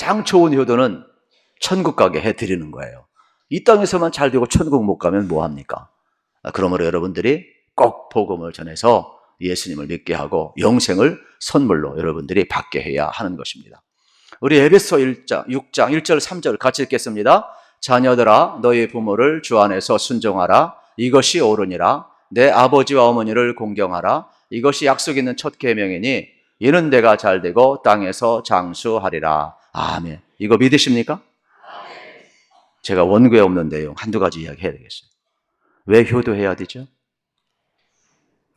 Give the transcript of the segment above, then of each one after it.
가장 좋은 효도는 천국 가게 해드리는 거예요. 이 땅에서만 잘 되고 천국 못 가면 뭐합니까? 그러므로 여러분들이 꼭 복음을 전해서 예수님을 믿게 하고 영생을 선물로 여러분들이 받게 해야 하는 것입니다. 우리 에베소 6장 1절 3절 같이 읽겠습니다. 자녀들아 너희 부모를 주 안에서 순종하라. 이것이 옳으니라. 내 아버지와 어머니를 공경하라. 이것이 약속 있는 첫 계명이니 이는 내가 잘되고 땅에서 장수하리라. 아멘. 이거 믿으십니까? 제가 원고에 없는 내용 한두 가지 이야기해야 되겠어요. 왜 효도해야 되죠?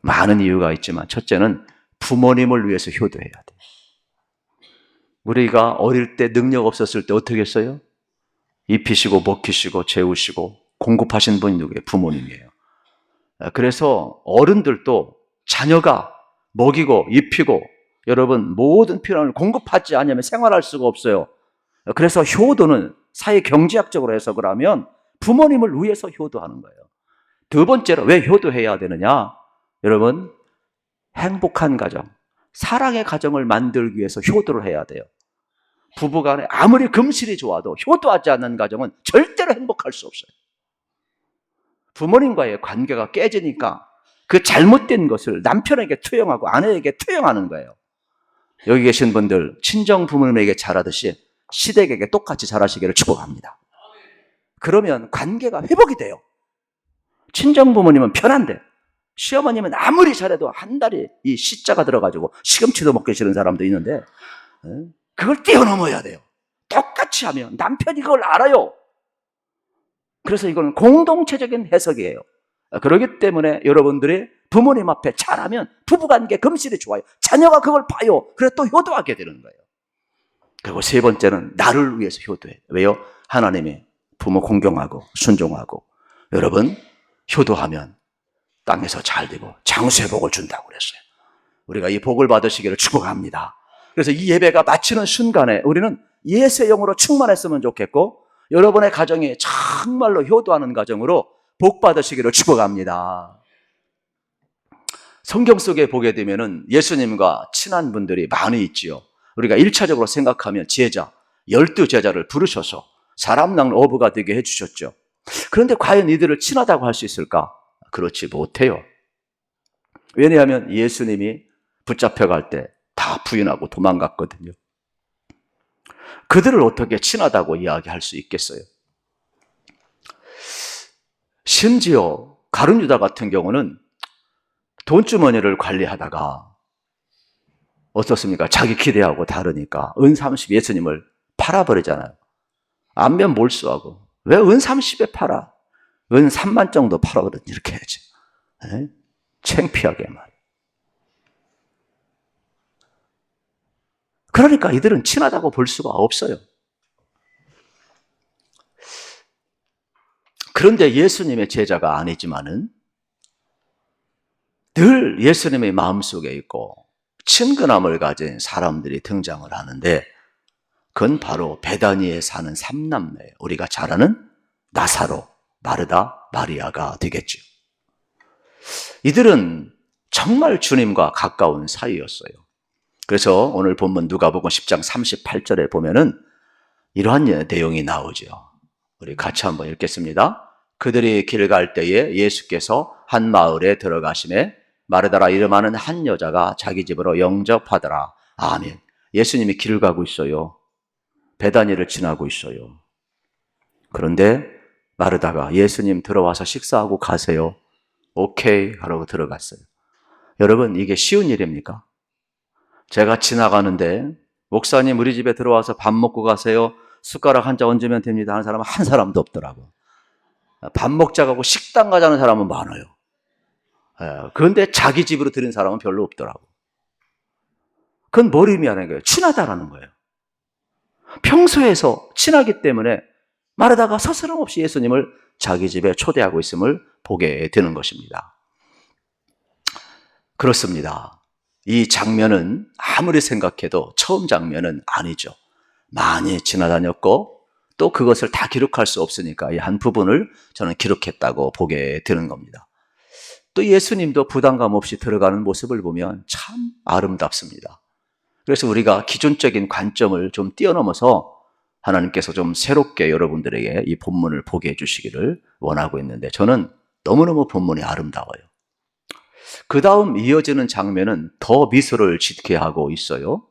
많은 이유가 있지만 첫째는 부모님을 위해서 효도해야 돼요. 우리가 어릴 때 능력 없었을 때 어떻게 했어요? 입히시고 먹히시고 재우시고 공급하신 분이 누구예요? 부모님이에요. 그래서 어른들도 자녀가 먹이고 입히고 여러분 모든 필요를 공급하지 않으면 생활할 수가 없어요. 그래서 효도는 사회 경제학적으로 해석을 하면 부모님을 위해서 효도하는 거예요. 두 번째로 왜 효도해야 되느냐? 여러분 행복한 가정, 사랑의 가정을 만들기 위해서 효도를 해야 돼요. 부부간에 아무리 금실이 좋아도 효도하지 않는 가정은 절대로 행복할 수 없어요. 부모님과의 관계가 깨지니까 그 잘못된 것을 남편에게 투영하고 아내에게 투영하는 거예요. 여기 계신 분들 친정 부모님에게 잘하듯이 시댁에게 똑같이 잘하시기를 축복합니다. 그러면 관계가 회복이 돼요. 친정 부모님은 편한데 시어머님은 아무리 잘해도 한 달에 이 시자가 들어가지고 시금치도 먹기 싫은 사람도 있는데 그걸 뛰어넘어야 돼요. 똑같이 하면 남편이 그걸 알아요. 그래서 이건 공동체적인 해석이에요. 그렇기 때문에 여러분들이 부모님 앞에 잘하면 부부관계 금실이 좋아요. 자녀가 그걸 봐요. 그래서 또 효도하게 되는 거예요. 그리고 세 번째는 나를 위해서 효도해요. 왜요? 하나님이 부모 공경하고 순종하고 여러분 효도하면 땅에서 잘 되고 장수의 복을 준다고 그랬어요. 우리가 이 복을 받으시기를 축복합니다. 그래서 이 예배가 마치는 순간에 우리는 예수의 영으로 충만했으면 좋겠고 여러분의 가정이 정말로 효도하는 가정으로 복 받으시기를 축복합니다. 성경 속에 보게 되면은 예수님과 친한 분들이 많이 있지요. 우리가 1차적으로 생각하면 제자, 12제자를 부르셔서 사람 낳는 어부가 되게 해주셨죠. 그런데 과연 이들을 친하다고 할 수 있을까? 그렇지 못해요. 왜냐하면 예수님이 붙잡혀갈 때 다 부인하고 도망갔거든요. 그들을 어떻게 친하다고 이야기할 수 있겠어요? 심지어 가룟 유다 같은 경우는 돈주머니를 관리하다가 어떻습니까? 자기 기대하고 다르니까 은 30 예수님을 팔아버리잖아요. 안면 몰수하고 왜 은 30에 팔아? 은 3만 정도 팔아거든 이렇게 해야지. 에? 창피하게만. 그러니까 이들은 친하다고 볼 수가 없어요. 그런데 예수님의 제자가 아니지만은 늘 예수님의 마음속에 있고 친근함을 가진 사람들이 등장을 하는데 그건 바로 베다니에 사는 삼남매, 우리가 잘 아는 나사로, 마르다, 마리아가 되겠죠. 이들은 정말 주님과 가까운 사이였어요. 그래서 오늘 본문 누가복음 10장 38절에 보면은 이러한 내용이 나오죠. 우리 같이 한번 읽겠습니다. 그들이 길 갈 때에 예수께서 한 마을에 들어가시매 마르다라 이름하는 한 여자가 자기 집으로 영접하더라. 아멘. 예수님이 길을 가고 있어요. 베다니를 지나고 있어요. 그런데 마르다가 예수님 들어와서 식사하고 가세요. 오케이 하라고 들어갔어요. 여러분 이게 쉬운 일입니까? 제가 지나가는데 목사님 우리 집에 들어와서 밥 먹고 가세요. 숟가락 한 장 얹으면 됩니다 하는 사람은 한 사람도 없더라고. 밥 먹자고 식당 가자는 사람은 많아요. 그런데 자기 집으로 들인 사람은 별로 없더라고. 그건 뭘 의미하는 거예요? 친하다라는 거예요. 평소에서 친하기 때문에 마르다가 서스럼 없이 예수님을 자기 집에 초대하고 있음을 보게 되는 것입니다. 그렇습니다. 이 장면은 아무리 생각해도 처음 장면은 아니죠. 많이 지나다녔고 또 그것을 다 기록할 수 없으니까 이 한 부분을 저는 기록했다고 보게 되는 겁니다. 또 예수님도 부담감 없이 들어가는 모습을 보면 참 아름답습니다. 그래서 우리가 기존적인 관점을 좀 뛰어넘어서 하나님께서 좀 새롭게 여러분들에게 이 본문을 보게 해주시기를 원하고 있는데, 저는 너무너무 본문이 아름다워요. 그 다음 이어지는 장면은 더 미소를 짓게 하고 있어요.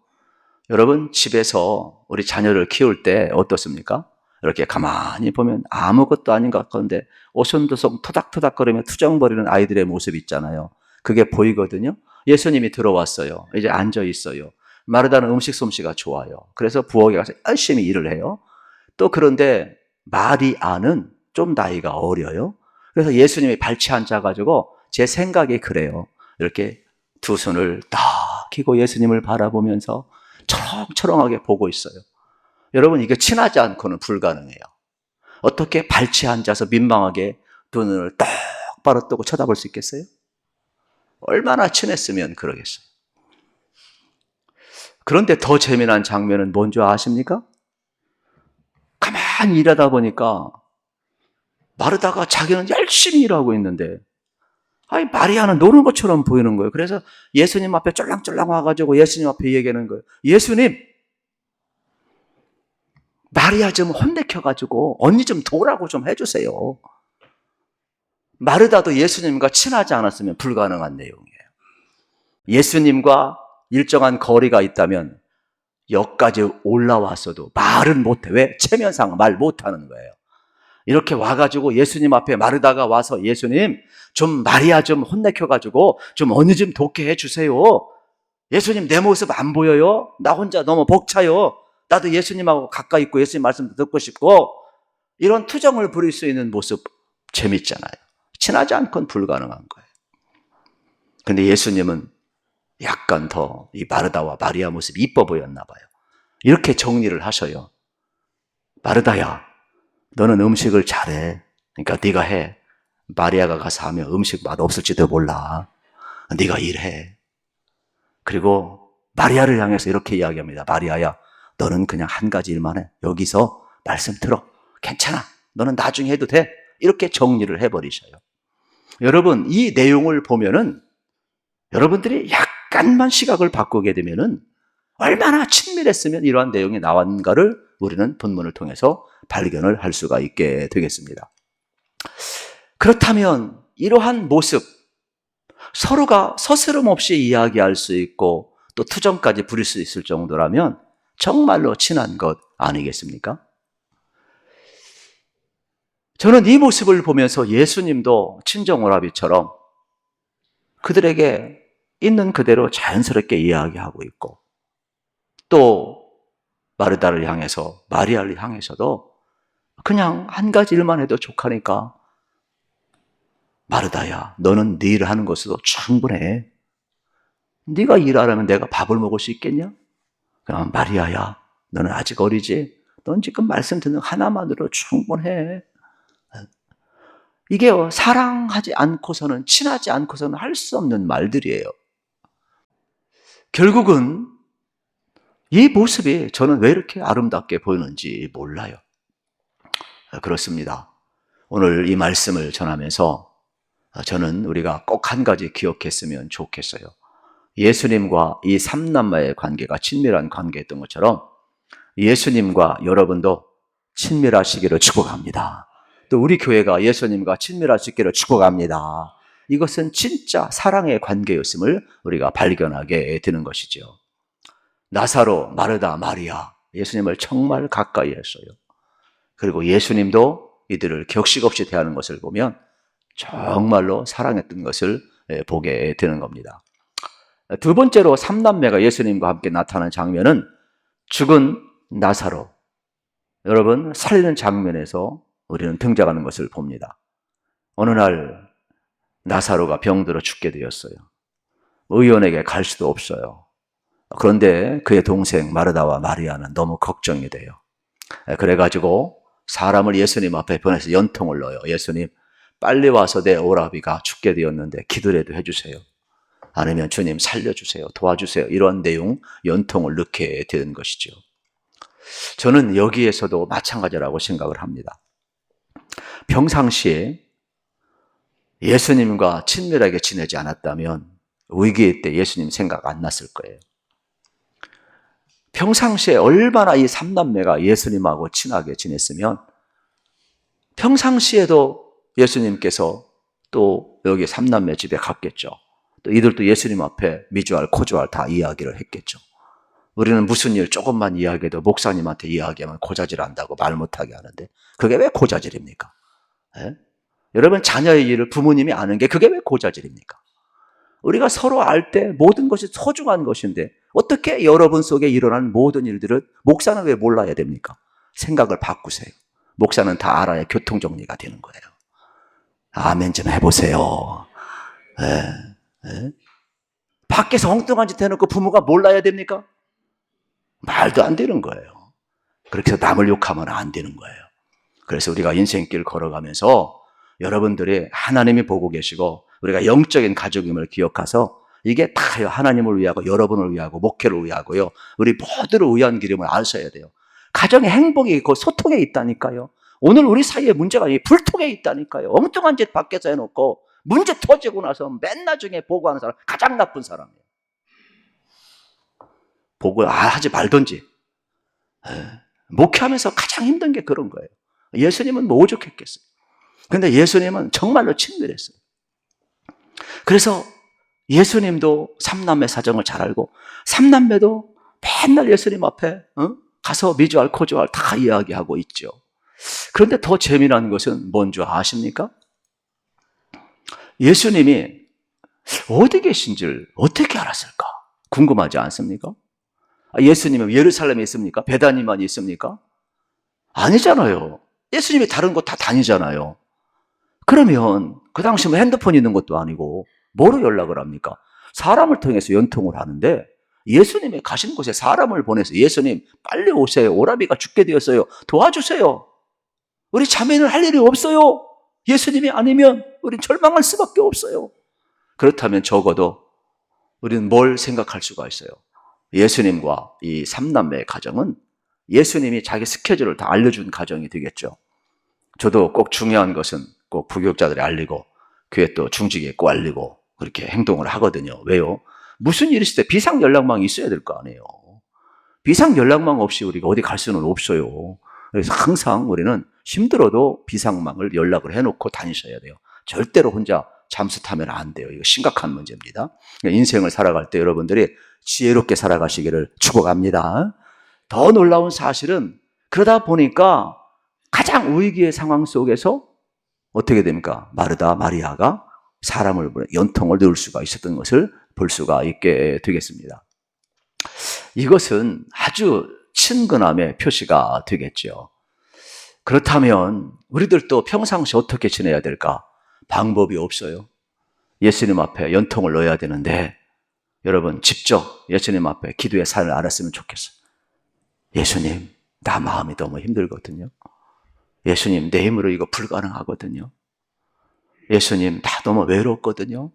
여러분, 집에서 우리 자녀를 키울 때 어떻습니까? 이렇게 가만히 보면 아무것도 아닌 것 같은데 오손도손 토닥토닥거리며 투정 부리는 아이들의 모습 있잖아요. 그게 보이거든요. 예수님이 들어왔어요. 이제 앉아 있어요. 마르다는 음식 솜씨가 좋아요. 그래서 부엌에 가서 열심히 일을 해요. 또 그런데 마리아는 좀 나이가 어려요. 그래서 예수님이 발치 앉아가지고 제 생각이 그래요. 이렇게 두 손을 딱 켜고 예수님을 바라보면서 초롱초롱하게 보고 있어요. 여러분, 이게 친하지 않고는 불가능해요. 어떻게 발치 앉아서 민망하게 두 눈을 똑바로 뜨고 쳐다볼 수 있겠어요? 얼마나 친했으면 그러겠어요. 그런데 더 재미난 장면은 뭔지 아십니까? 가만히 일하다 보니까 마르다가 자기는 열심히 일하고 있는데 마리아는 노는 것처럼 보이는 거예요. 그래서 예수님 앞에 쫄랑쫄랑 와가지고 예수님 앞에 얘기하는 거예요. 예수님, 마리아 좀 혼내켜가지고 언니 좀 도우라고 좀 해주세요. 마르다도 예수님과 친하지 않았으면 불가능한 내용이에요. 예수님과 일정한 거리가 있다면 역까지 올라왔어도 말은 못해. 왜? 체면상 말 못하는 거예요. 이렇게 와가지고 예수님 앞에 마르다가 와서 예수님 좀 마리아 좀 혼내켜가지고 좀 언니 좀 돕게 해주세요. 예수님 내 모습 안 보여요? 나 혼자 너무 벅차요. 나도 예수님하고 가까이 있고 예수님 말씀도 듣고 싶고, 이런 투정을 부릴 수 있는 모습 재밌잖아요. 친하지 않고는 불가능한 거예요. 근데 예수님은 약간 더 이 마르다와 마리아 모습이 이뻐 보였나 봐요. 이렇게 정리를 하셔요. 마르다야, 너는 음식을 잘해. 그러니까 네가 해. 마리아가 가서 하면 음식 맛 없을지도 몰라. 네가 일해. 그리고 마리아를 향해서 이렇게 이야기합니다. 마리아야, 너는 그냥 한 가지 일만 해. 여기서 말씀 들어. 괜찮아. 너는 나중에 해도 돼. 이렇게 정리를 해버리셔요. 여러분, 이 내용을 보면은 여러분들이 약간만 시각을 바꾸게 되면은 얼마나 친밀했으면 이러한 내용이 나왔는가를 우리는 본문을 통해서 발견을 할 수가 있게 되겠습니다. 그렇다면 이러한 모습, 서로가 서스럼 없이 이야기할 수 있고 또 투정까지 부릴 수 있을 정도라면 정말로 친한 것 아니겠습니까? 저는 이 모습을 보면서 예수님도 친정오라비처럼 그들에게 있는 그대로 자연스럽게 이야기하고 있고, 또 마르다를 향해서, 마리아를 향해서도 그냥 한 가지 일만 해도 족하니까 마르다야, 너는 네 일을 하는 것으로 충분해. 네가 일하려면 내가 밥을 먹을 수 있겠냐? 그럼 마리아야, 너는 아직 어리지? 넌 지금 말씀 듣는 하나만으로 충분해. 이게 사랑하지 않고서는, 친하지 않고서는 할 수 없는 말들이에요. 결국은 이 모습이 저는 왜 이렇게 아름답게 보이는지 몰라요. 그렇습니다. 오늘 이 말씀을 전하면서 저는 우리가 꼭 한 가지 기억했으면 좋겠어요. 예수님과 이 삼남매의 관계가 친밀한 관계였던 것처럼 예수님과 여러분도 친밀하시기를 축복합니다. 또 우리 교회가 예수님과 친밀할 수 있기를 축복합니다. 이것은 진짜 사랑의 관계였음을 우리가 발견하게 되는 것이죠. 나사로, 마르다, 마리아, 예수님을 정말 가까이 했어요. 그리고 예수님도 이들을 격식 없이 대하는 것을 보면 정말로 사랑했던 것을 보게 되는 겁니다. 두 번째로 삼남매가 예수님과 함께 나타나는 장면은 죽은 나사로, 여러분, 살리는 장면에서 우리는 등장하는 것을 봅니다. 어느 날 나사로가 병들어 죽게 되었어요. 의원에게 갈 수도 없어요. 그런데 그의 동생 마르다와 마리아는 너무 걱정이 돼요. 그래가지고 사람을 예수님 앞에 보내서 연통을 넣어요. 예수님, 빨리 와서 내 오라비가 죽게 되었는데 기도라도 해주세요. 아니면 주님 살려주세요. 도와주세요. 이런 내용 연통을 넣게 되는 것이죠. 저는 여기에서도 마찬가지라고 생각을 합니다. 평상시에 예수님과 친밀하게 지내지 않았다면 위기의 때 예수님 생각 안 났을 거예요. 평상시에 얼마나 이 삼남매가 예수님하고 친하게 지냈으면 평상시에도 예수님께서 또 여기 삼남매 집에 갔겠죠. 또 이들도 예수님 앞에 미주알, 코주알 다 이야기를 했겠죠. 우리는 무슨 일 조금만 이야기해도 목사님한테 이야기하면 고자질 한다고 말 못하게 하는데 그게 왜 고자질입니까? 예? 여러분 자녀의 일을 부모님이 아는 게 그게 왜 고자질입니까? 우리가 서로 알 때 모든 것이 소중한 것인데 어떻게 여러분 속에 일어나는 모든 일들을 목사는 왜 몰라야 됩니까? 생각을 바꾸세요. 목사는 다 알아야 교통정리가 되는 거예요. 아멘 좀 해보세요. 예, 예? 밖에서 엉뚱한 짓 해놓고 부모가 몰라야 됩니까? 말도 안 되는 거예요. 그렇게 해서 남을 욕하면 안 되는 거예요. 그래서 우리가 인생길 걸어가면서 여러분들이 하나님이 보고 계시고 우리가 영적인 가족임을 기억해서 이게 다 하나님을 위하고 여러분을 위하고 목회를 위하고요. 우리 모두를 위한 길임을 아셔야 돼요. 가정의 행복이 그 소통에 있다니까요. 오늘 우리 사이에 문제가 아니고 불통에 있다니까요. 엉뚱한 짓 밖에서 해놓고 문제 터지고 나서 맨 나중에 보고하는 사람 가장 나쁜 사람이에요. 보고 하지 말던지. 목회하면서 가장 힘든 게 그런 거예요. 예수님은 뭐 오죽했겠어요. 그런데 예수님은 정말로 친밀했어요. 그래서 예수님도 삼남매 사정을 잘 알고 삼남매도 맨날 예수님 앞에 가서 미주알, 코주알 다 이야기하고 있죠. 그런데 더 재미난 것은 뭔 줄 아십니까? 예수님이 어디 계신지를 어떻게 알았을까? 궁금하지 않습니까? 예수님은 예루살렘에 있습니까? 베다니만 있습니까? 아니잖아요. 예수님이 다른 곳 다 다니잖아요. 그러면 그 당시 뭐 핸드폰 있는 것도 아니고 뭐로 연락을 합니까? 사람을 통해서 연통을 하는데 예수님이 가신 곳에 사람을 보내서 예수님 빨리 오세요. 오라비가 죽게 되었어요. 도와주세요. 우리 자매는 할 일이 없어요. 예수님이 아니면 우린 절망할 수밖에 없어요. 그렇다면 적어도 우리는 뭘 생각할 수가 있어요? 예수님과 이 삼남매의 가정은 예수님이 자기 스케줄을 다 알려준 가정이 되겠죠. 저도 꼭 중요한 것은 꼭 부교육자들이 알리고 교회 또 중직에 꼭 알리고 그렇게 행동을 하거든요. 왜요? 무슨 일이 있을 때 비상 연락망이 있어야 될 거 아니에요. 비상 연락망 없이 우리가 어디 갈 수는 없어요. 그래서 항상 우리는 힘들어도 비상망을 연락을 해놓고 다니셔야 돼요. 절대로 혼자 잠수 타면 안 돼요. 이거 심각한 문제입니다. 인생을 살아갈 때 여러분들이 지혜롭게 살아가시기를 축복합니다. 더 놀라운 사실은 그러다 보니까 가장 위기의 상황 속에서 어떻게 됩니까? 마르다 마리아가 사람을 보내 연통을 넣을 수가 있었던 것을 볼 수가 있게 되겠습니다. 이것은 아주 친근함의 표시가 되겠죠. 그렇다면 우리들도 평상시 어떻게 지내야 될까? 방법이 없어요. 예수님 앞에 연통을 넣어야 되는데 여러분 직접 예수님 앞에 기도의 사연을 알았으면 좋겠어요. 예수님, 나 마음이 너무 힘들거든요. 예수님, 내 힘으로 이거 불가능하거든요. 예수님, 나 너무 외롭거든요.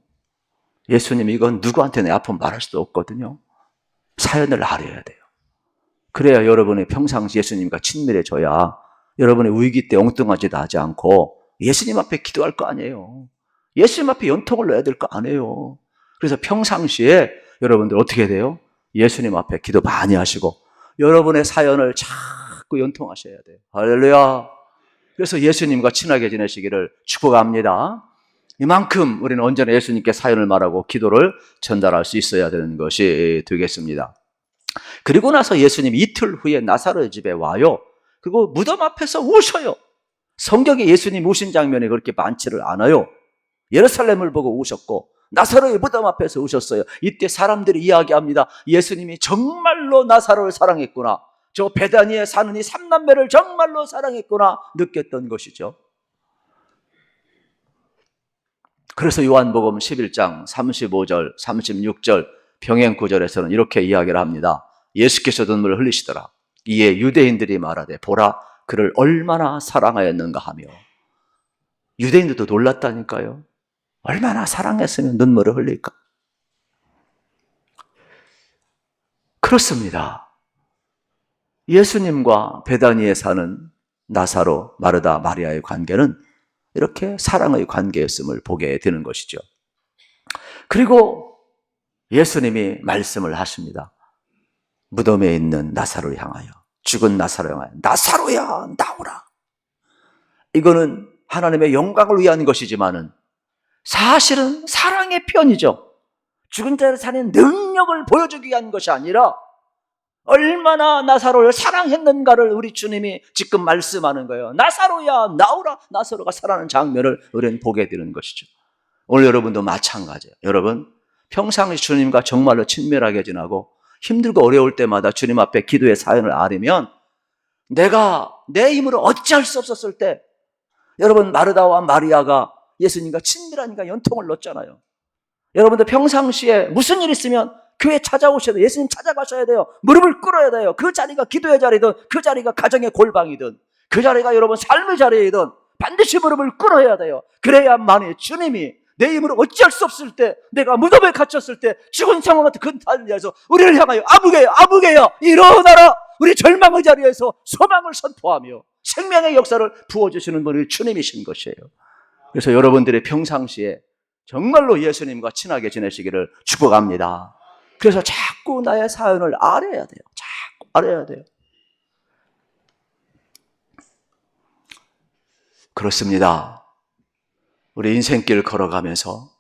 예수님, 이건 누구한테 내 아픔 말할 수도 없거든요. 사연을 알아야 돼요. 그래야 여러분이 평상시 예수님과 친밀해져야 여러분의 위기 때 엉뚱한 짓 하지 않고 예수님 앞에 기도할 거 아니에요. 예수님 앞에 연통을 넣어야 될 거 아니에요. 그래서 평상시에 여러분들 어떻게 돼요? 예수님 앞에 기도 많이 하시고 여러분의 사연을 자꾸 연통하셔야 돼요. 할렐루야. 그래서 예수님과 친하게 지내시기를 축복합니다. 이만큼 우리는 언제나 예수님께 사연을 말하고 기도를 전달할 수 있어야 되는 것이 되겠습니다. 그리고 나서 예수님이 이틀 후에 나사로의 집에 와요. 그리고 무덤 앞에서 우셔요. 성경에 예수님 우신 장면이 그렇게 많지를 않아요. 예루살렘을 보고 우셨고 나사로의 무덤 앞에서 우셨어요. 이때 사람들이 이야기합니다. 예수님이 정말로 나사로를 사랑했구나. 저 베다니에 사는 이 삼남매를 정말로 사랑했구나 느꼈던 것이죠. 그래서 요한복음 11장 35절, 36절 병행 구절에서는 이렇게 이야기를 합니다. 예수께서 눈물을 흘리시더라. 이에 유대인들이 말하되 보라 그를 얼마나 사랑하였는가 하며. 유대인들도 놀랐다니까요. 얼마나 사랑했으면 눈물을 흘릴까? 그렇습니다. 예수님과 베다니에 사는 나사로, 마르다, 마리아의 관계는 이렇게 사랑의 관계였음을 보게 되는 것이죠. 그리고 예수님이 말씀을 하십니다. 무덤에 있는 나사로를 향하여, 죽은 나사로를 향하여 나사로야 나오라. 이거는 하나님의 영광을 위한 것이지만은 사실은 사랑의 표현이죠. 죽은 자를 살리는 능력을 보여주기 위한 것이 아니라 얼마나 나사로를 사랑했는가를 우리 주님이 지금 말씀하는 거예요. 나사로야 나오라. 나사로가 살아나는 장면을 우리는 보게 되는 것이죠. 오늘 여러분도 마찬가지예요. 여러분 평상시 주님과 정말로 친밀하게 지나고 힘들고 어려울 때마다 주님 앞에 기도의 사연을 아뢰면 내가 내 힘으로 어찌할 수 없었을 때, 여러분 마르다와 마리아가 예수님과 친밀하니까 연통을 넣었잖아요. 여러분들 평상시에 무슨 일 있으면 교회 찾아오셔야 돼요. 예수님 찾아가셔야 돼요. 무릎을 꿇어야 돼요. 그 자리가 기도의 자리든 그 자리가 가정의 골방이든 그 자리가 여러분 삶의 자리이든 반드시 무릎을 꿇어야 돼요. 그래야만이 주님이 내 힘으로 어찌할 수 없을 때, 내가 무덤에 갇혔을 때, 죽은 상황 같은 그 자리에서 우리를 향하여 아무개야 일어나라. 우리 절망의 자리에서 소망을 선포하며 생명의 역사를 부어주시는 분이 주님이신 것이에요. 그래서 여러분들의 평상시에 정말로 예수님과 친하게 지내시기를 축복합니다. 그래서 자꾸 나의 사연을 알아야 돼요. 자꾸 알아야 돼요. 그렇습니다. 우리 인생길 걸어가면서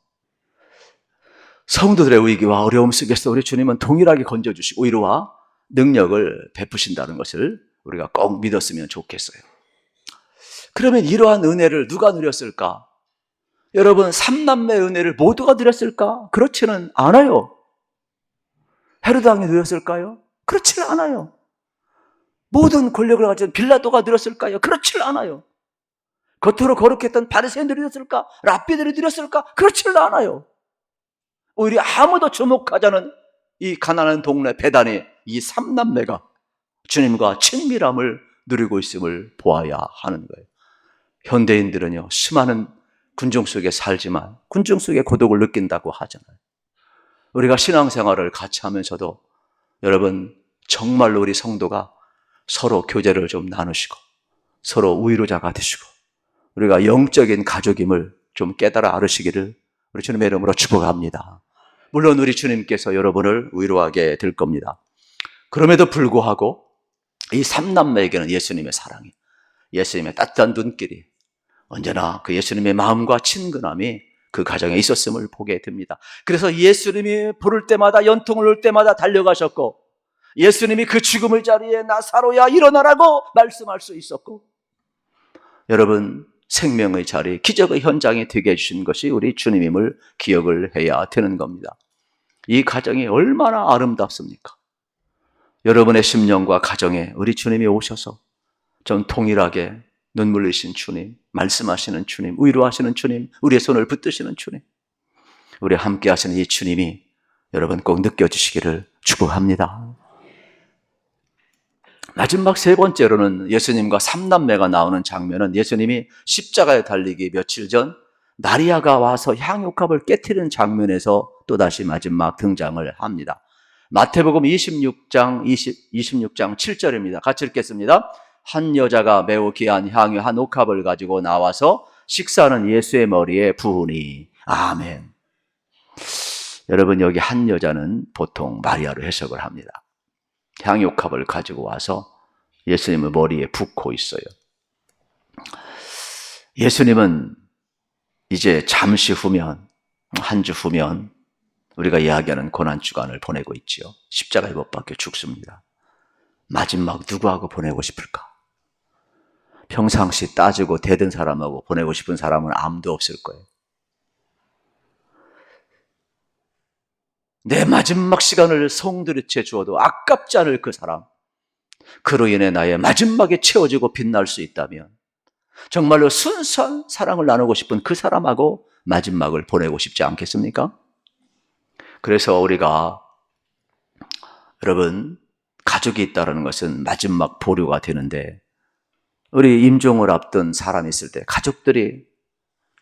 성도들의 위기와 어려움 속에서 우리 주님은 동일하게 건져주시고 위로와 능력을 베푸신다는 것을 우리가 꼭 믿었으면 좋겠어요. 그러면 이러한 은혜를 누가 누렸을까? 여러분, 삼남매의 은혜를 모두가 누렸을까? 그렇지는 않아요. 헤로드 왕이 누렸을까요? 그렇지는 않아요. 모든 권력을 가진 빌라도가 누렸을까요? 그렇지는 않아요. 겉으로 거룩했던 바리새인들이 누렸을까? 랍비들이 누렸을까? 그렇지는 않아요. 오히려 아무도 주목하지 않은 이 가난한 동네 베단의 이 삼남매가 주님과 친밀함을 누리고 있음을 보아야 하는 거예요. 현대인들은요, 수많은 군중 속에 살지만 군중 속에 고독을 느낀다고 하잖아요. 우리가 신앙생활을 같이 하면서도 여러분 정말로 우리 성도가 서로 교제를 좀 나누시고 서로 위로자가 되시고 우리가 영적인 가족임을 좀 깨달아 알으시기를 우리 주님의 이름으로 축복합니다. 물론 우리 주님께서 여러분을 위로하게 될 겁니다. 그럼에도 불구하고 이 삼남매에게는 예수님의 사랑이, 예수님의 따뜻한 눈길이 언제나 그 예수님의 마음과 친근함이 그 가정에 있었음을 보게 됩니다. 그래서 예수님이 부를 때마다, 연통을 올 때마다 달려가셨고, 예수님이 그 죽음의 자리에 나사로야 일어나라고 말씀할 수 있었고, 여러분 생명의 자리, 기적의 현장이 되게 해주신 것이 우리 주님임을 기억을 해야 되는 겁니다. 이 가정이 얼마나 아름답습니까? 여러분의 심령과 가정에 우리 주님이 오셔서 좀 통일하게 눈물 흘리신 주님, 말씀하시는 주님, 위로하시는 주님, 우리의 손을 붙드시는 주님, 우리 함께 하시는 이 주님이 여러분 꼭 느껴지시기를 축복합니다. 마지막 세 번째로는 예수님과 삼남매가 나오는 장면은 예수님이 십자가에 달리기 며칠 전 마리아가 와서 향유값을 깨트리는 장면에서 또다시 마지막 등장을 합니다. 마태복음 26장 7절입니다. 같이 읽겠습니다. 한 여자가 매우 귀한 향유 한 옥합을 가지고 나와서 식사하는 예수의 머리에 부으니. 아멘. 여러분 여기 한 여자는 보통 마리아로 해석을 합니다. 향유컵을 가지고 와서 예수님의 머리에 붓고 있어요. 예수님은 이제 잠시 후면, 한 주 후면 우리가 이야기하는 고난주간을 보내고 있지요. 십자가에 못 박혀 죽습니다. 마지막 누구하고 보내고 싶을까? 평상시 따지고 대든 사람하고 보내고 싶은 사람은 아무도 없을 거예요. 내 마지막 시간을 송두리째 주어도 아깝지 않을 그 사람, 그로 인해 나의 마지막에 채워지고 빛날 수 있다면 정말로 순수한 사랑을 나누고 싶은 그 사람하고 마지막을 보내고 싶지 않겠습니까? 그래서 우리가 여러분 가족이 있다는 것은 마지막 보류가 되는데, 우리 임종을 앞둔 사람이 있을 때 가족들이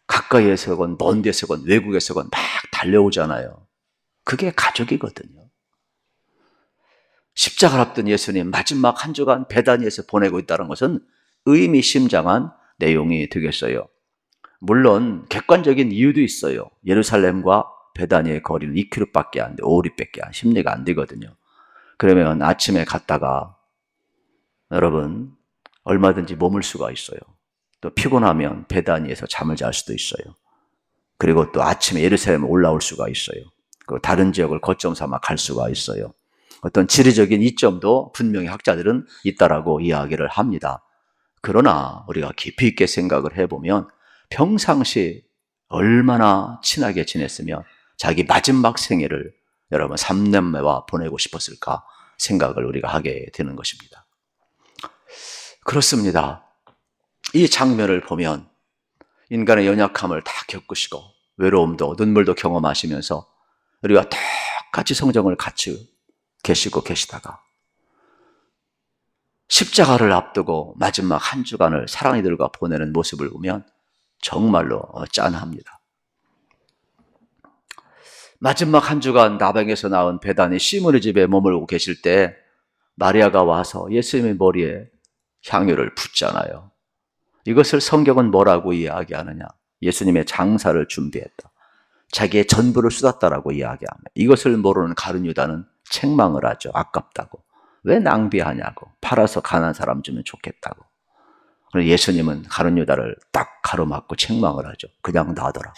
가까이에서건 먼 데서건 외국에서건 막 달려오잖아요. 그게 가족이거든요. 십자가를 앞둔 예수님 마지막 한 주간 베다니에서 보내고 있다는 것은 의미심장한 내용이 되겠어요. 물론 객관적인 이유도 있어요. 예루살렘과 베다니의 거리는 2km밖에 안 돼, 5, 600개, 10리가 안 되거든요. 그러면 아침에 갔다가 여러분 얼마든지 머물 수가 있어요. 또 피곤하면 베다니에서 잠을 잘 수도 있어요. 그리고 또 아침에 예루살렘에 올라올 수가 있어요. 그리고 다른 지역을 거점 삼아 갈 수가 있어요. 어떤 지리적인 이점도 분명히 학자들은 있다라고 이야기를 합니다. 그러나 우리가 깊이 있게 생각을 해보면 평상시 얼마나 친하게 지냈으면 자기 마지막 생애를 여러분 삼남매와 보내고 싶었을까 생각을 우리가 하게 되는 것입니다. 그렇습니다. 이 장면을 보면 인간의 연약함을 다 겪으시고 외로움도 눈물도 경험하시면서 우리가 똑같이 성정을 같이 계시고 계시다가 십자가를 앞두고 마지막 한 주간을 사랑이들과 보내는 모습을 보면 정말로 짠합니다. 마지막 한 주간 나방에서 나온 베다니 시몬의 집에 머물고 계실 때 마리아가 와서 예수님의 머리에 향유를 붓잖아요. 이것을 성경은 뭐라고 이야기하느냐? 예수님의 장사를 준비했다. 자기의 전부를 쏟았다라고 이야기합니다. 이것을 모르는 가룟 유다는 책망을 하죠. 아깝다고. 왜 낭비하냐고. 팔아서 가난한 사람 주면 좋겠다고. 그래서 예수님은 가룟 유다를 딱 가로막고 책망을 하죠. 그냥 놔둬라.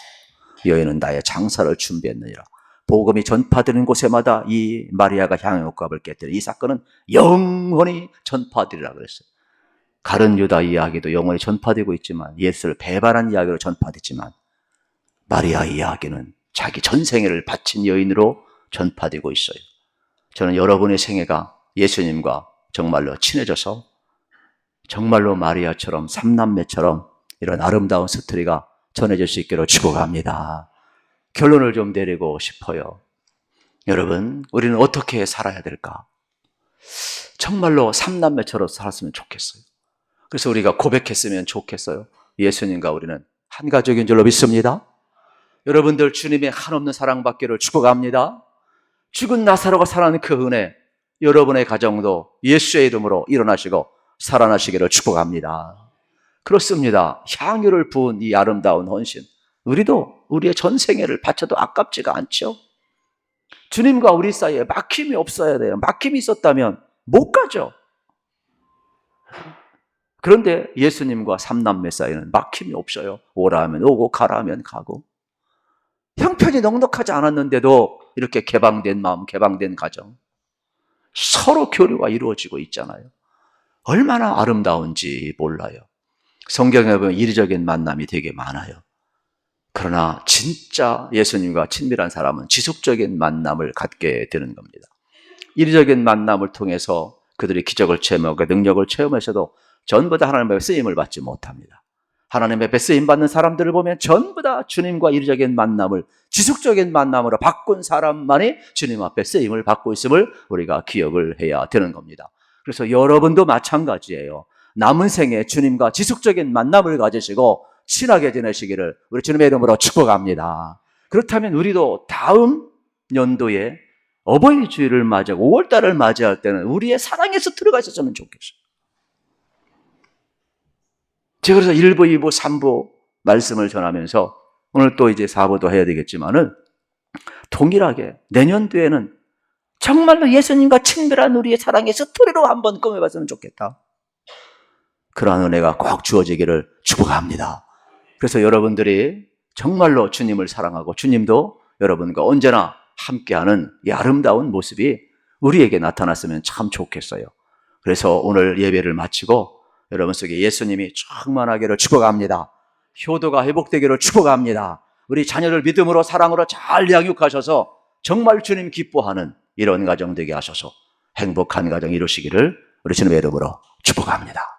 여인은 나의 장사를 준비했느니라. 복음이 전파되는 곳에마다 이 마리아가 향유값을 깨뜨려 이 사건은 영원히 전파되리라 그랬어요. 가룟 유다 이야기도 영원히 전파되고 있지만 예수를 배반한 이야기로 전파됐지만 마리아 이야기는 자기 전생애를 바친 여인으로 전파되고 있어요. 저는 여러분의 생애가 예수님과 정말로 친해져서 정말로 마리아처럼 삼남매처럼 이런 아름다운 스토리가 전해질 수 있기를 축복합니다. 결론을 좀 내리고 싶어요. 여러분, 우리는 어떻게 살아야 될까? 정말로 삼남매처럼 살았으면 좋겠어요. 그래서 우리가 고백했으면 좋겠어요. 예수님과 우리는 한 가족인 줄로 믿습니다. 여러분들 주님의 한없는 사랑받기를 축복합니다. 죽은 나사로가 살아나는 그 은혜, 여러분의 가정도 예수의 이름으로 일어나시고 살아나시기를 축복합니다. 그렇습니다. 향유를 부은 이 아름다운 헌신, 우리도 우리의 전생애를 바쳐도 아깝지가 않죠. 주님과 우리 사이에 막힘이 없어야 돼요. 막힘이 있었다면 못 가죠. 그런데 예수님과 삼남매 사이는 막힘이 없어요. 오라 하면 오고 가라 하면 가고. 형편이 넉넉하지 않았는데도 이렇게 개방된 마음, 개방된 가정, 서로 교류가 이루어지고 있잖아요. 얼마나 아름다운지 몰라요. 성경에 보면 이리적인 만남이 되게 많아요. 그러나 진짜 예수님과 친밀한 사람은 지속적인 만남을 갖게 되는 겁니다. 이리적인 만남을 통해서 그들이 기적을 체험하고 능력을 체험해서도 전부 다 하나님의 쓰임을 받지 못합니다. 하나님의 쓰임 받는 사람들을 보면 전부 다 주님과 이리적인 만남을 지속적인 만남으로 바꾼 사람만이 주님 앞에 쓰임을 받고 있음을 우리가 기억을 해야 되는 겁니다. 그래서 여러분도 마찬가지예요. 남은 생에 주님과 지속적인 만남을 가지시고 친하게 지내시기를 우리 주님의 이름으로 축복합니다. 그렇다면 우리도 다음 연도에 어버이 주일을 맞이하고 5월달을 맞이할 때는 우리의 사랑에서 들어가 있었으면 좋겠어요. 제가 그래서 1부, 2부, 3부 말씀을 전하면서 오늘 또 이제 4부도 해야 되겠지만은 동일하게 내년도에는 정말로 예수님과 친밀한 우리의 사랑의 스토리로 한번 꾸며봤으면 좋겠다. 그러한 은혜가 꼭 주어지기를 축복합니다. 그래서 여러분들이 정말로 주님을 사랑하고 주님도 여러분과 언제나 함께하는 이 아름다운 모습이 우리에게 나타났으면 참 좋겠어요. 그래서 오늘 예배를 마치고 여러분 속에 예수님이 충만하기를 축복합니다. 효도가 회복되기를 축복합니다. 우리 자녀를 믿음으로 사랑으로 잘 양육하셔서 정말 주님 기뻐하는 이런 가정 되게 하셔서 행복한 가정 이루시기를 우리 주님의 이름으로 축복합니다.